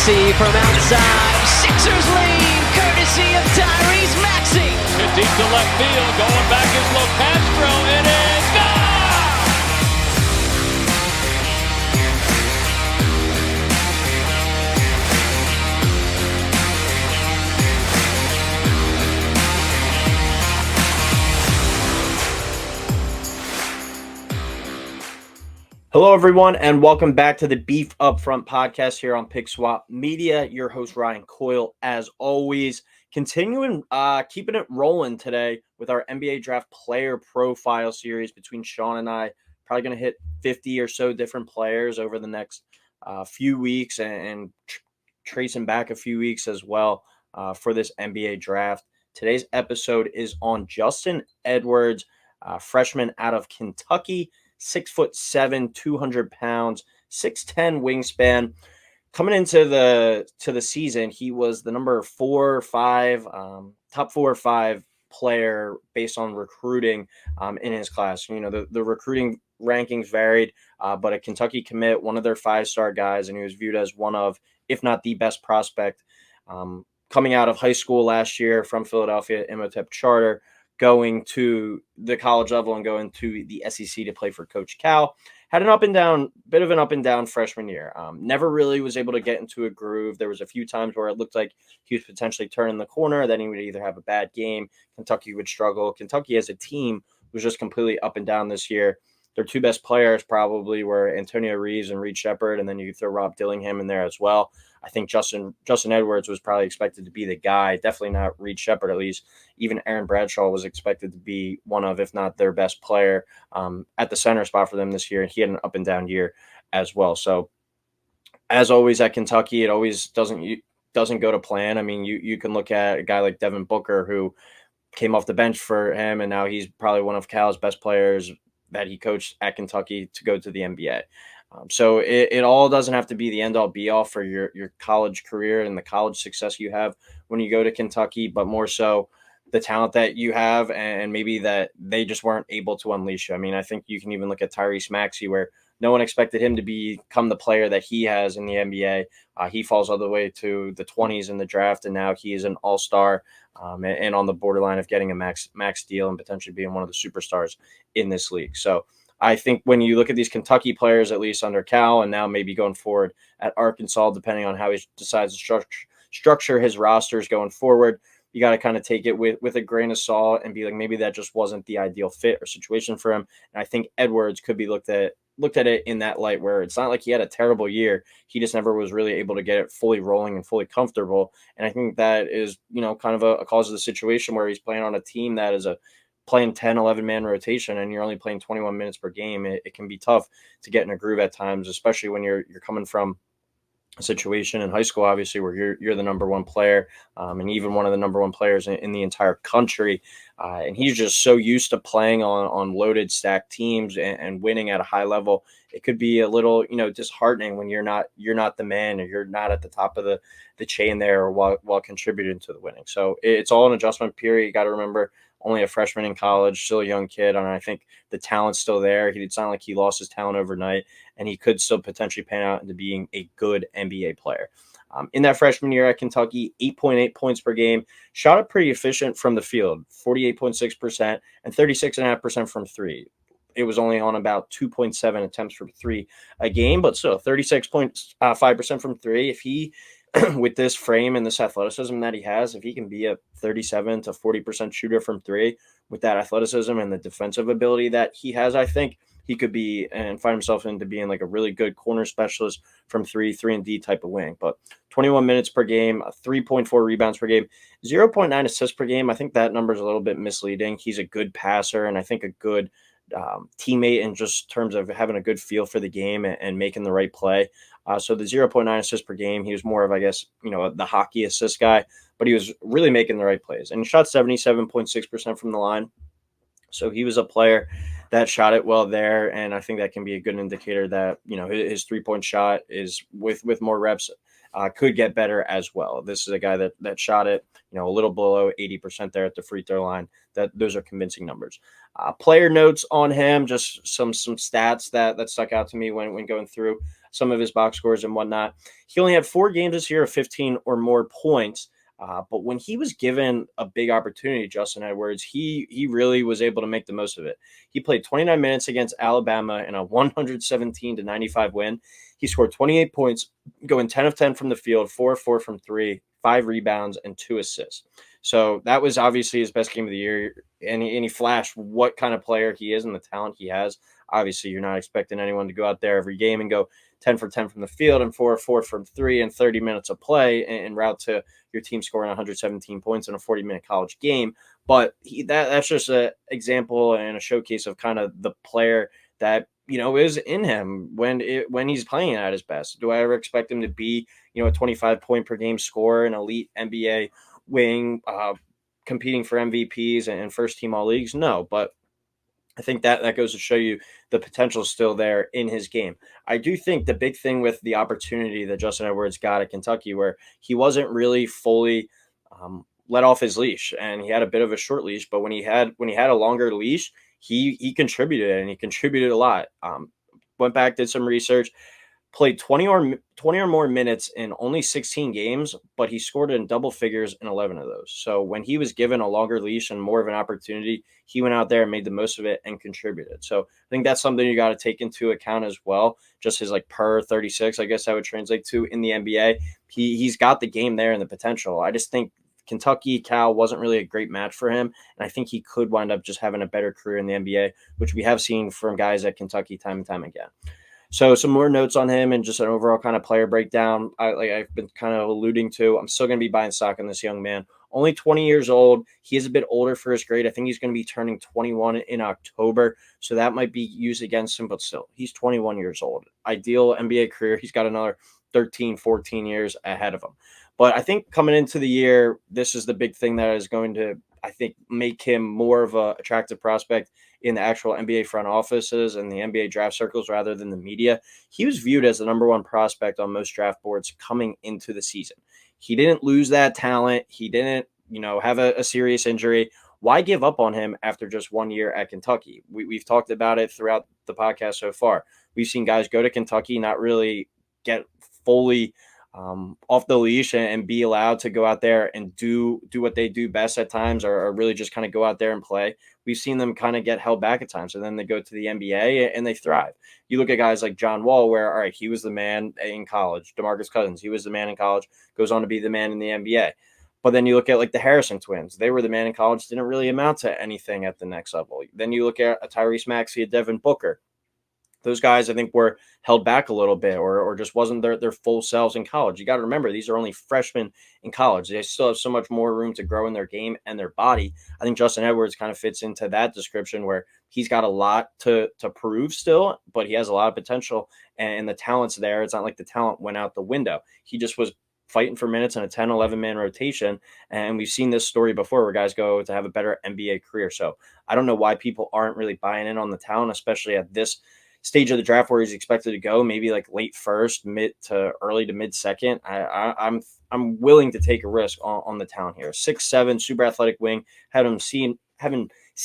Maxey from outside. Sixers lead, courtesy of Tyrese Maxey. Hit deep to left field. Going back is Locastro. It is gone! Hello, everyone, and welcome back to the Beef Upfront podcast here on Pick Swap Media. Your host, Ryan Coyle, as always, continuing, keeping it rolling today with our NBA Draft Player Profile series between Sean and I. Probably going to hit 50 or so different players over the next few weeks and tracing back a few weeks as well for this NBA Draft. Today's episode is on Justin Edwards, freshman out of Kentucky. 6'7", 200 pounds, 6'10" wingspan. Coming into the season, he was the number 4 or 5, top 4 or 5 player based on recruiting in his class. You know, the recruiting rankings varied, but a Kentucky commit, one of their 5-star guys, and he was viewed as one of, if not the best prospect coming out of high school last year from Philadelphia, Imhotep Charter, going to the college level and going to the SEC to play for Coach Cal. Had an bit of an up and down freshman year. Never really was able to get into a groove. There was a few times where it looked like he was potentially turning the corner. Then he would either have a bad game, Kentucky would struggle. Kentucky as a team was just completely up and down this year. Their two best players probably were Antonio Reeves and Reed Sheppard, and then you throw Rob Dillingham in there as well. I think Justin Edwards was probably expected to be the guy, definitely not Reed Sheppard at least. Even Aaron Bradshaw was expected to be one of, if not their best player at the center spot for them this year, and he had an up and down year as well. So as always at Kentucky, it always doesn't go to plan. I mean, you can look at a guy like Devin Booker who came off the bench for him, and now he's probably one of Cal's best players that he coached at Kentucky to go to the NBA. So it all doesn't have to be the end-all be-all for your college career and the college success you have when you go to Kentucky, but more so the talent that you have and maybe that they just weren't able to unleash you. I mean, I think you can even look at Tyrese Maxey, where no one expected him to become the player that he has in the NBA. He falls all the way to the 20s in the draft, and now he is an all-star and on the borderline of getting a max deal and potentially being one of the superstars in this league. So I think when you look at these Kentucky players, at least under Cal, and now maybe going forward at Arkansas, depending on how he decides to structure his rosters going forward, you got to kind of take it with a grain of salt and be like, maybe that just wasn't the ideal fit or situation for him. And I think Edwards could be looked at it in that light, where it's not like he had a terrible year. He just never was really able to get it fully rolling and fully comfortable. And I think that is, kind of a cause of the situation where he's playing on a team that is playing 10, 11-man rotation, and you're only playing 21 minutes per game. It can be tough to get in a groove at times, especially when you're coming from a situation in high school, obviously, where you're the number one player and even one of the number one players in the entire country. And he's just so used to playing on loaded, stacked teams and winning at a high level. It could be a little, disheartening when you're not the man, or you're not at the top of the chain there while contributing to the winning. So it's all an adjustment period. You got to remember, only a freshman in college, still a young kid, and I think the talent's still there. It's not like he lost his talent overnight, and he could still potentially pan out into being a good NBA player. In that freshman year at Kentucky, 8.8 points per game, shot it pretty efficient from the field, 48.6% and 36.5% from three. It was only on about 2.7 attempts from three a game, but still 36.5% from three. If he with this frame and this athleticism that he has, if he can be a 37 to 40% shooter from three with that athleticism and the defensive ability that he has, I think he could be and find himself into being like a really good corner specialist from 3-and-D type of wing. But 21 minutes per game, 3.4 rebounds per game, 0.9 assists per game. I think that number is a little bit misleading. He's a good passer, and I think a good teammate in just terms of having a good feel for the game and making the right play. So the 0.9 assists per game, he was more of, I guess, the hockey assist guy, but he was really making the right plays. And he shot 77.6% from the line. So he was a player that shot it well there. And I think that can be a good indicator that, his 3-point shot is with more reps could get better as well. This is a guy that shot it, a little below 80% there at the free throw line. Those are convincing numbers. Player notes on him, just some stats that stuck out to me when going through some of his box scores and whatnot. He only had 4 games this year of 15 or more points. But when he was given a big opportunity, Justin Edwards, he really was able to make the most of it. He played 29 minutes against Alabama in a 117-95 win. He scored 28 points, going 10 of 10 from the field, 4 of 4 from 3, 5 rebounds, and 2 assists. So that was obviously his best game of the year. And he flashed what kind of player he is and the talent he has. Obviously, you're not expecting anyone to go out there every game and go 10 for 10 from the field and 4 of 4 from 3 in 30 minutes of play en route to your team scoring 117 points in a 40-minute college game. But that's just an example and a showcase of kind of the player that, is in him when he's playing at his best. Do I ever expect him to be, a 25 point per game scorer, an elite NBA wing, competing for MVPs and first team all leagues? No, but I think that goes to show you the potential is still there in his game. I do think the big thing with the opportunity that Justin Edwards got at Kentucky, where he wasn't really fully let off his leash, and he had a bit of a short leash, but when he had a longer leash, he contributed, and he contributed a lot. Went back, did some research, played 20 or more minutes in only 16 games, but he scored in double figures in 11 of those. So when he was given a longer leash and more of an opportunity, he went out there and made the most of it and contributed. So I think that's something you got to take into account as well. Just his per 36, I guess that would translate to in the NBA. He's got the game there and the potential. I just think Kentucky, Cal wasn't really a great match for him. And I think he could wind up just having a better career in the NBA, which we have seen from guys at Kentucky time and time again. So some more notes on him and just an overall kind of player breakdown. I've been kind of alluding to, I'm still going to be buying stock in this young man. Only 20 years old. He is a bit older for his grade. I think he's going to be turning 21 in October. So that might be used against him, but still, he's 21 years old. Ideal NBA career. He's got another 13, 14 years ahead of him. But I think coming into the year, this is the big thing that is going to, I think, make him more of an attractive prospect in the actual NBA front offices and the NBA draft circles rather than the media. He was viewed as the number 1 prospect on most draft boards coming into the season. He didn't lose that talent. He didn't, have a serious injury. Why give up on him after just 1 year at Kentucky? We've talked about it throughout the podcast so far. We've seen guys go to Kentucky, not really get fully off the leash and be allowed to go out there and do what they do best at times, or really just kind of go out there and play. We've seen them kind of get held back at times, and then they go to the NBA and they thrive. You look at guys like John Wall, where, all right, he was the man in college. DeMarcus Cousins, he was the man in college, goes on to be the man in the NBA. But then you look at the Harrison twins. They were the man in college, didn't really amount to anything at the next level. Then you look at a Tyrese Maxey, a Devin Booker. Those guys, I think, were held back a little bit or just wasn't their full selves in college. You got to remember, these are only freshmen in college. They still have so much more room to grow in their game and their body. I think Justin Edwards kind of fits into that description, where he's got a lot to prove still, but he has a lot of potential and the talent's there. It's not like the talent went out the window. He just was fighting for minutes in a 10, 11-man rotation. And we've seen this story before where guys go to have a better NBA career. So I don't know why people aren't really buying in on the talent, especially at this stage of the draft where he's expected to go, maybe late first, mid to early to mid second. I'm willing to take a risk on the talent here. 6'7", super athletic wing. Having seen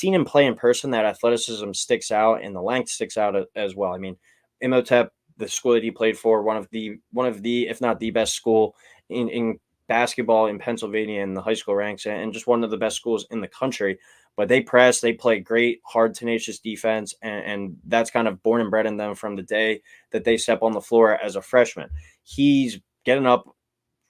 him play in person, that athleticism sticks out and the length sticks out as well. I mean, Imhotep, the school that he played for, one of the if not the best school in basketball in Pennsylvania in the high school ranks, and just one of the best schools in the country. But they press, they play great, hard, tenacious defense, and that's kind of born and bred in them from the day that they step on the floor as a freshman. He's getting up,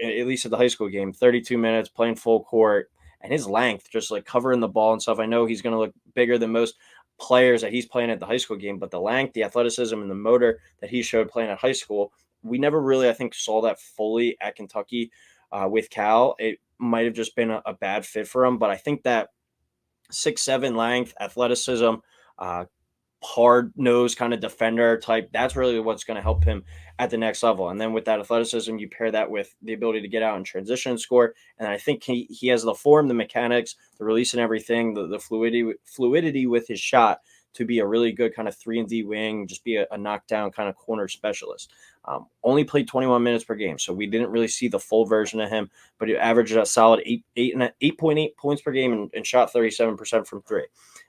at least at the high school game, 32 minutes, playing full court, and his length, just covering the ball and stuff. I know he's going to look bigger than most players that he's playing at the high school game, but the length, the athleticism, and the motor that he showed playing at high school, we never really, I think, saw that fully at Kentucky with Cal. It might have just been a bad fit for him, but I think that 6'7" length, athleticism, hard nose kind of defender type, that's really what's going to help him at the next level. And then with that athleticism, you pair that with the ability to get out and transition and score. And I think he has the form, the mechanics, the release and everything, the fluidity with his shot to be a really good kind of 3-and-D wing, just be a knockdown kind of corner specialist. Only played 21 minutes per game, so we didn't really see the full version of him, but he averaged a solid 8.8 points per game and shot 37% from three.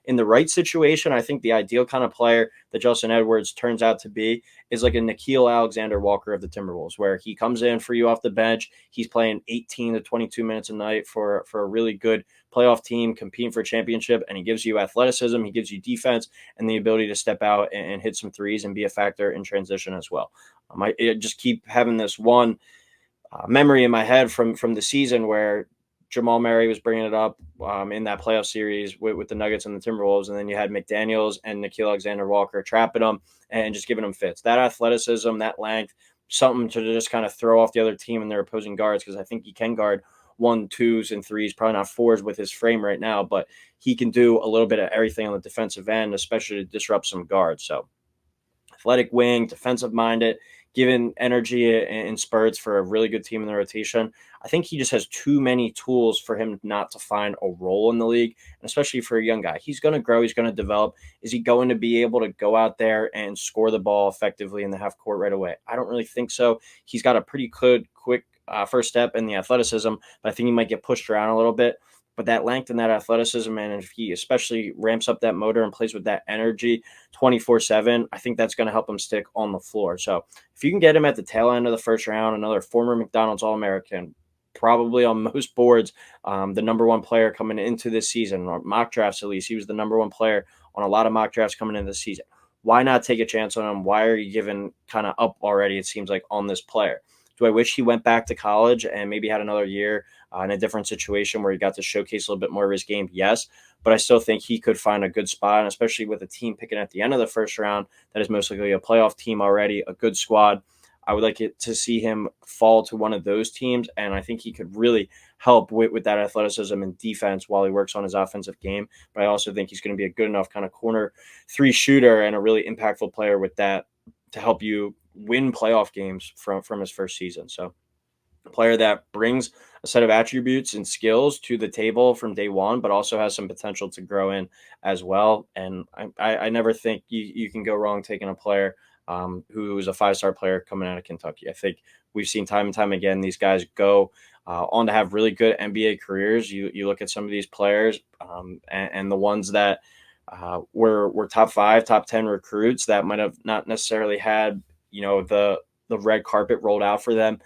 In the right situation, I think the ideal kind of player that Justin Edwards turns out to be is like a Nickeil Alexander-Walker of the Timberwolves, where he comes in for you off the bench. He's playing 18 to 22 minutes a night for a really good playoff team competing for a championship, and he gives you athleticism, he gives you defense, and the ability to step out and hit some threes and be a factor in transition as well. I just keep having this one memory in my head from the season where Jamal Murray was bringing it up in that playoff series with the Nuggets and the Timberwolves, and then you had McDaniels and Nickeil Alexander-Walker trapping them and just giving them fits. That athleticism, that length, something to just kind of throw off the other team and their opposing guards, because I think he can guard 1, 2s, and 3s, probably not 4s with his frame right now, but he can do a little bit of everything on the defensive end, especially to disrupt some guards. So athletic wing, defensive-minded, given energy in spurts for a really good team in the rotation. I think he just has too many tools for him not to find a role in the league, and especially for a young guy. He's going to grow. He's going to develop. Is he going to be able to go out there and score the ball effectively in the half court right away? I don't really think so. He's got a pretty good, quick first step in the athleticism, but I think he might get pushed around a little bit. But that length and that athleticism, and if he especially ramps up that motor and plays with that energy 24/7, I think that's going to help him stick on the floor. So if you can get him at the tail end of the first round, another former McDonald's All-American, probably on most boards, the number one player coming into this season, or mock drafts at least, he was the number one player on a lot of mock drafts coming into the season. Why not take a chance on him? Why are you giving kind of up already, it seems like, on this player? Do I wish he went back to college and maybe had another year in a different situation where he got to showcase a little bit more of his game? Yes, but I still think he could find a good spot, and especially with a team picking at the end of the first round that is most likely a playoff team already, a good squad. I would like it to see him fall to one of those teams, and I think he could really help with that athleticism and defense while he works on his offensive game. But I also think he's going to be a good enough kind of corner 3 shooter and a really impactful player with that to help you win playoff games from his first season. So a player that brings a set of attributes and skills to the table from day one, but also has some potential to grow in as well. And I never think you can go wrong taking a player who is a 5-star player coming out of Kentucky. I think we've seen time and time again these guys go on to have really good NBA careers. You look at some of these players and the ones that were top 5, top 10 recruits that might have not necessarily had the red carpet rolled out for them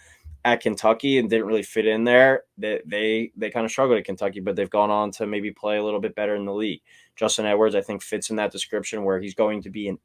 at Kentucky and didn't really fit in there. They kind of struggled at Kentucky, but they've gone on to maybe play a little bit better in the league. Justin Edwards, I think, fits in that description where he's going to be an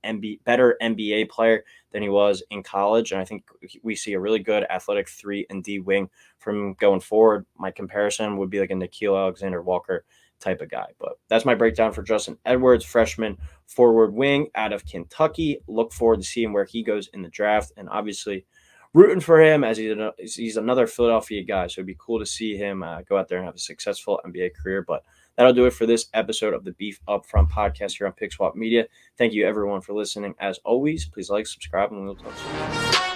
better NBA player than he was in college. And I think we see a really good athletic 3-and-D wing from going forward. My comparison would be like a Nickeil Alexander-Walker type of guy. But that's my breakdown for Justin Edwards, freshman forward wing out of Kentucky. Look forward to seeing where he goes in the draft, and obviously rooting for him as he's another Philadelphia guy. So it'd be cool to see him go out there and have a successful NBA career. But that'll do it for this episode of the Beef Upfront podcast here on Pick Swap Media. Thank you, everyone, for listening. As always, please like, subscribe, and we'll talk soon.